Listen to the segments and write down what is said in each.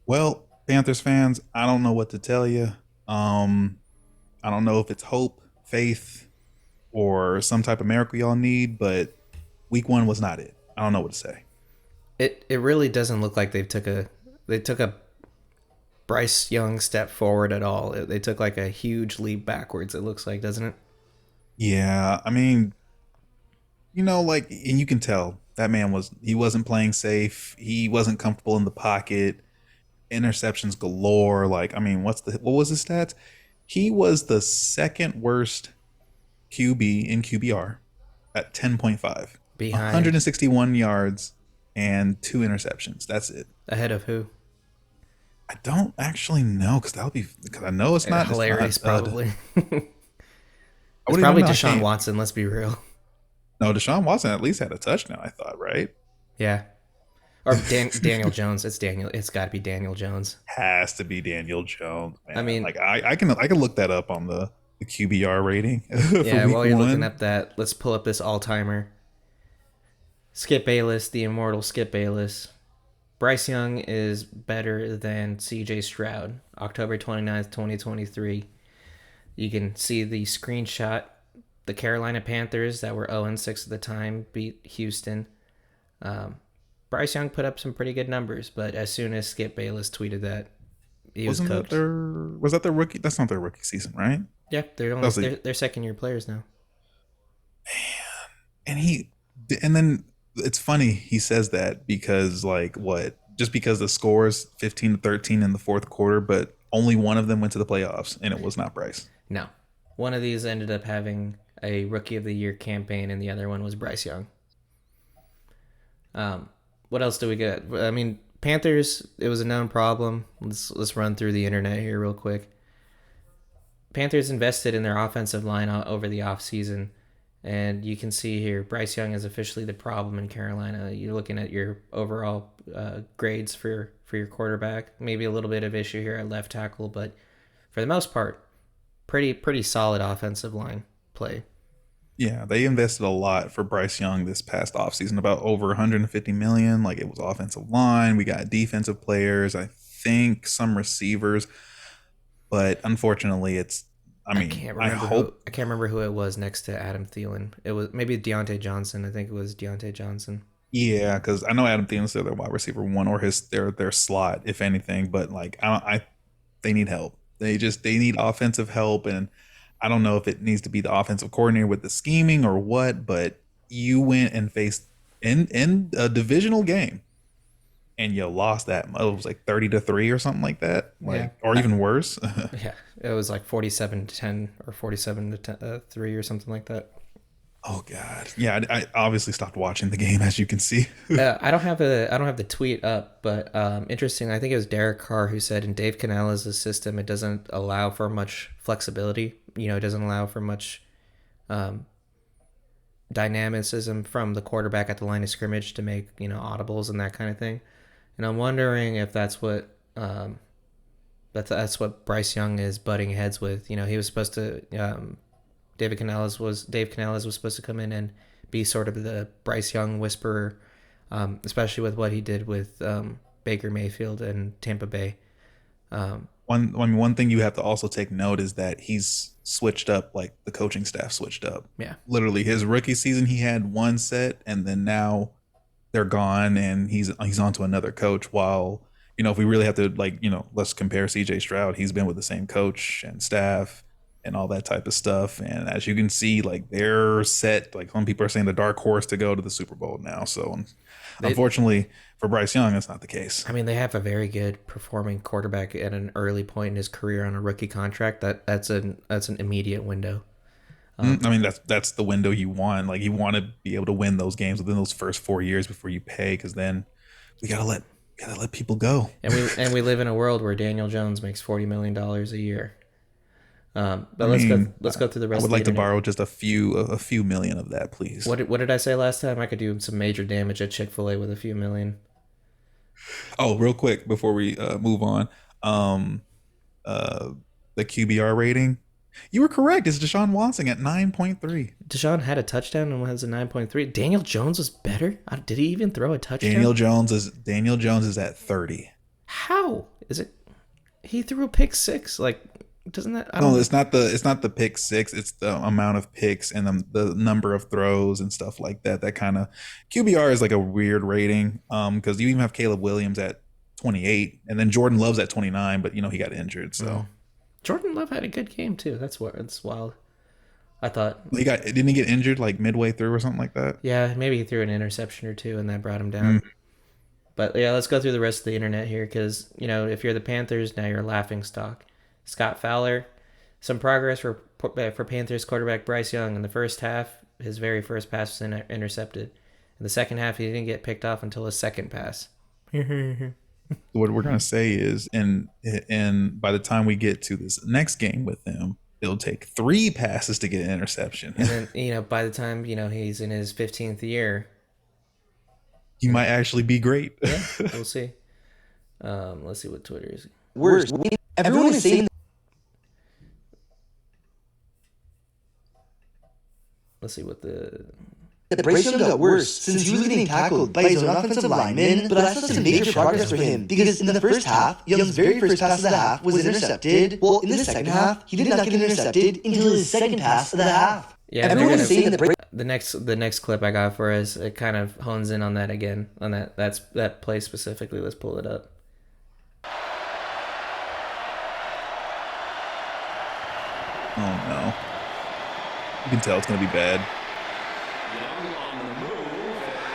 Well, Panthers fans, I don't know what to tell you. Um, I don't know if it's hope, faith, or some type of miracle y'all need, but week one was not it. I don't know what to say. It really doesn't look like they took a Bryce Young step forward at all. They took like a huge leap backwards. It looks like, doesn't it? Yeah, I mean, like, and you can tell that man he wasn't playing safe. He wasn't comfortable in the pocket. Interceptions galore. Like, I mean, what was his stats? He was the second worst QB in QBR at 10.5, Behind, 161 yards and two interceptions. That's it. ahead of who? I don't actually know because I know it's not Hilarious, probably. I It's wouldn't even probably know. I Deshaun can't. Watson. Let's be real. No, Deshaun Watson at least had a touchdown. I thought, right? Yeah, or Daniel Jones. It's Daniel. It's got to be Daniel Jones. Has to be Daniel Jones, I man. mean, Like I can look that up on the QBR rating for yeah. week While you're looking one. up that, let's pull up this all timer. Skip Bayless, the immortal Skip Bayless. Bryce Young is better than CJ Stroud. October 29th, 2023. You can see the screenshot. The Carolina Panthers, that were 0-6 at the time, beat Houston. Um, Bryce Young put up some pretty good numbers, but as soon as Skip Bayless tweeted that, he was Wasn't that cooked. their was that their rookie? That's not their rookie season, right? Yeah, they're That only was a they're second year players now. and he and then it's funny he says that because like what just because the scores 15-13 in the fourth quarter, but only one of them went to the playoffs, and it was not Bryce. No, one of these ended up having a Rookie of the Year campaign, and the other one was Bryce Young. Um, what else do we get? I mean, Panthers. It was a known problem. Let's run through the internet here real quick. Panthers invested in their offensive line over the offseason. And you can see here, Bryce Young is officially the problem in Carolina. You're looking at your overall grades for your quarterback. Maybe a little bit of issue here at left tackle, but for the most part, pretty solid offensive line play. Yeah, they invested a lot for Bryce Young this past offseason, about over 150 million. Like, it was offensive line, we got defensive players, I think some receivers, but unfortunately it's I mean, I hope. I can't remember who it was next to Adam Thielen. It was maybe Deontay Johnson. I think it was Deontay Johnson. Yeah, because I know Adam Thielen's their wide receiver one, or their slot, if anything. But like, I they need help. They need offensive help, and I don't know if it needs to be the offensive coordinator with the scheming or what. But you went and faced in a divisional game, and you lost that. It was like 30-3 or something like that, Yeah, like, or even worse. yeah. It was like 47-10 or 47-3 or something like that. Oh God, yeah. I obviously stopped watching the game, as you can see. I don't have the tweet up, but interesting. I think it was Derek Carr who said in Dave Canales' system it doesn't allow for much flexibility. It doesn't allow for much um, dynamicism from the quarterback at the line of scrimmage to make audibles and that kind of thing. And I'm wondering if that's what Bryce Young is butting heads with. He was supposed to Dave Canales was supposed to come in and be sort of the Bryce Young whisperer, especially with what he did with Baker Mayfield and Tampa Bay. Um, One thing you have to also take note is that he's switched up, like the coaching staff switched up. yeah, Literally, his rookie season, he had one set, and then now they're gone, and he's on to another coach. While if we really have to, like, let's compare CJ Stroud. He's been with the same coach and staff and all that type of stuff. And as you can see, like, they're set. Like, some people are saying the dark horse to go to the Super Bowl now. So they. unfortunately for Bryce Young, that's not the case. I mean, they have a very good performing quarterback at an early point in his career on a rookie contract. That's an immediate window. I mean, that's the window you want. Like, you want to be able to win those games within those first 4 years before you pay, because then we gotta let people go. And we live in a world where Daniel Jones makes $40 million a year. But I let's go mean, let's go through the I rest would of the like to internet. borrow just a few million of that, please. What did I say last time? I could do some major damage at Chick-fil-A with a few million. Oh, real quick before we move on, um, uh, the QBR rating. You were correct. It's Deshaun Watson at 9.3. Deshaun had a touchdown and has a 9.3. Daniel Jones was better. Did he even throw a touchdown? Daniel Jones is at 30. How is it? He threw a pick six. Like, doesn't that? I No, don't. it's not the pick six. It's the amount of picks and the number of throws and stuff like that. That kind of QBR is like a weird rating. Because you even have Caleb Williams at 28, and then Jordan Love's at 29, but he got injured, so Jordan Love had a good game too. That's wild. I thought, didn't he get injured like midway through or something like that? yeah, maybe he threw an interception or two and that brought him down. But yeah, let's go through the rest of the internet here because if you're the Panthers, now you're a laughing stock. Scott Fowler, some progress for Panthers quarterback Bryce Young in the first half. His very first pass was intercepted. In the second half, he didn't get picked off until his second pass. What we're gonna say is, and by the time we get to this next game with him, it'll take 3 passes to get an interception. And then by the time he's in his 15th year, He might actually be great. yeah, we'll see. Let's see what Twitter is. Worst. Everyone is saying Let's see what the. that Bryce Young got worse since he was getting tackled by his own offensive lineman, but that's not some major progress for him because in the first half, Young's very first pass of the half was intercepted. Well, in the second half, he did not get intercepted until his second pass of the half. Yeah, everyone is saying that Bryce. The next clip I got for us, it kind of hones in on that again, on that play specifically. Let's pull it up. Oh no. You can tell it's gonna be bad.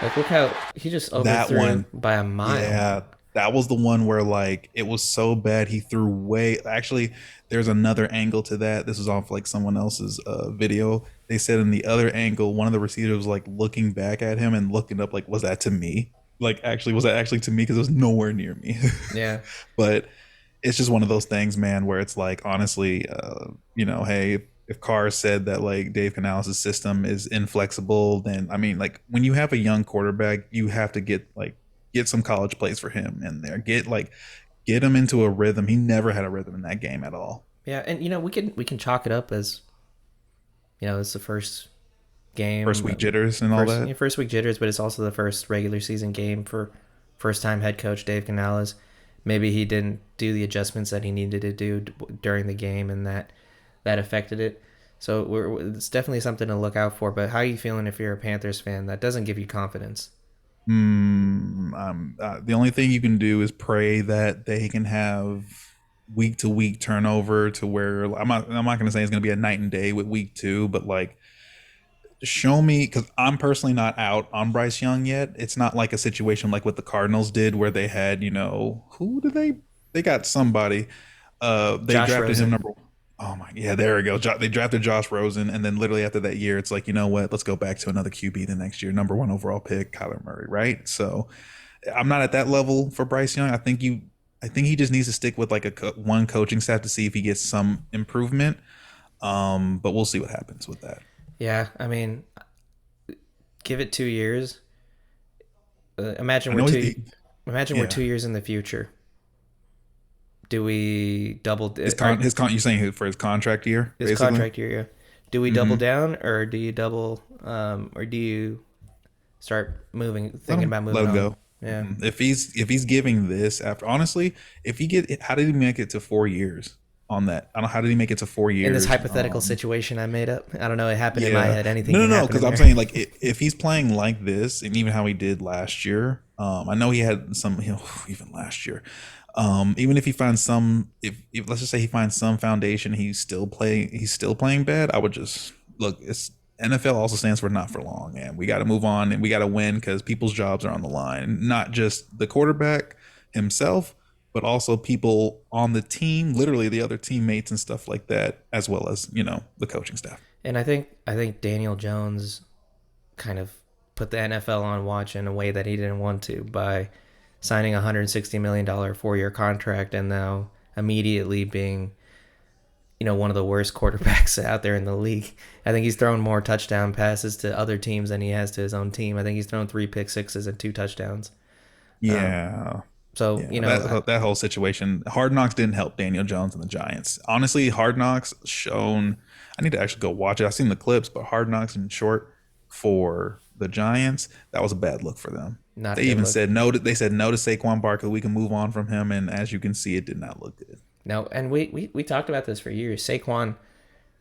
Like, look how he just overthrew him by a mile. Yeah, that was the one where like it was so bad he threw way. Actually, there's another angle to that. This was off like someone else's video. They said in the other angle, one of the receivers was like looking back at him and looking up like, was that to me? Like, actually, was that actually to me? Because it was nowhere near me. Yeah. But it's just one of those things, man, where it's like, honestly, hey, if Carr said that like Dave Canales' system is inflexible, then I mean, like when you have a young quarterback, you have to get some college plays for him in there. Get him into a rhythm. He never had a rhythm in that game at all. Yeah, and we can chalk it up as it's the first game, First week jitters and all that. First week jitters, but it's also the first regular season game for first time head coach Dave Canales. Maybe he didn't do the adjustments that he needed to do during the game, and that affected it. So it's definitely something to look out for. But how are you feeling if you're a Panthers fan? That doesn't give you confidence. The only thing you can do is pray that they can have week to week turnover to where I'm not going to say it's going to be a night and day with week 2, but like show me, because I'm personally not out on Bryce Young yet. It's not like a situation like what the Cardinals did where they had who did they got somebody they Josh drafted Rosen. him number. Oh my, yeah, there we go. They drafted Josh Rosen, and then literally after that year, it's like, you know what? Let's go back to another QB the next year. Number 1 overall pick, Kyler Murray, right? So I'm not at that level for Bryce Young. I think he just needs to stick with like one coaching staff to see if he gets some improvement. But we'll see what happens with that. Yeah, I mean, give it 2 years. Imagine I know we're 2 years in the future. Do we double you're saying for his contract year? His basically? contract year, yeah. Do we double down, or do you double, or do you start thinking about moving let him on? go. Yeah. If he's giving this after, honestly, how did he make it to 4 years on that? I don't know, how did he make it to 4 years In this hypothetical situation I made up, I don't know. It happened in my head. Anything? No, because I'm saying like if he's playing like this, and even how he did last year, I know he had some, even last year. Even if he finds some, if let's just say he finds some foundation, he's still playing bad. I would just look. It's NFL also stands for not for long, and we got to move on and we got to win because people's jobs are on the line. Not just the quarterback himself, but also people on the team, literally the other teammates and stuff like that, as well as the coaching staff. And I think Daniel Jones kind of put the NFL on watch in a way that he didn't want to by signing a $160 million 4-year contract and now immediately being, one of the worst quarterbacks out there in the league. I think he's thrown more touchdown passes to other teams than he has to his own team. I think he's thrown 3 pick sixes and 2 touchdowns. Yeah. That whole situation, Hard Knocks didn't help Daniel Jones and the Giants. Honestly, Hard Knocks shown. I need to actually go watch it. I've seen the clips, but Hard Knocks in short for the Giants, that was a bad look for them. Not a They good even look. said no. They said no to Saquon Barkley. We can move on from him, and as you can see, it did not look good. No, and we talked about this for years.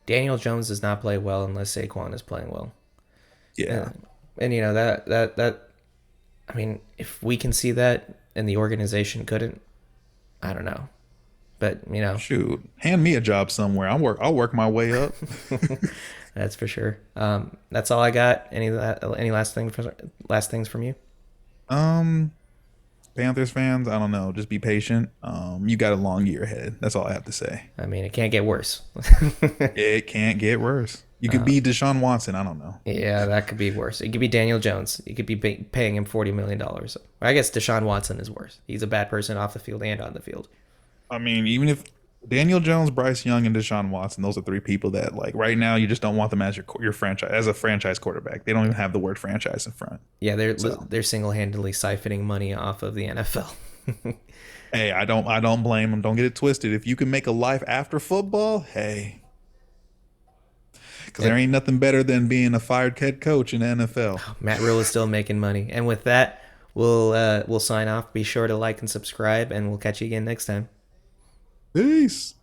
Daniel Jones does not play well unless Saquon is playing well. Yeah, And you know that I mean, if we can see that and the organization couldn't, I don't know. But you know, shoot, hand me a job somewhere. I'll work my way up. that's for sure. That's all I got. Any last things from you? Um, Panthers fans, I don't know. Just be patient. You got a long year ahead. That's all I have to say. I mean, it can't get worse. It can't get worse. You could be Deshaun Watson. I don't know. Yeah, that could be worse. It could be Daniel Jones. You could be paying him $40 million. I guess Deshaun Watson is worse. He's a bad person off the field and on the field. I mean, even if Daniel Jones, Bryce Young, and Deshaun Watson, those are three people that, like, right now you just don't want them as your franchise, as a franchise quarterback. They don't even have the word franchise in front. Yeah, they're single-handedly siphoning money off of the NFL. Hey, I don't blame them. Don't get it twisted. If you can make a life after football, hey, because there ain't nothing better than being a fired head coach in the NFL. Matt Rule is still making money. And with that, we'll sign off. Be sure to like and subscribe, and we'll catch you again next time. Peace.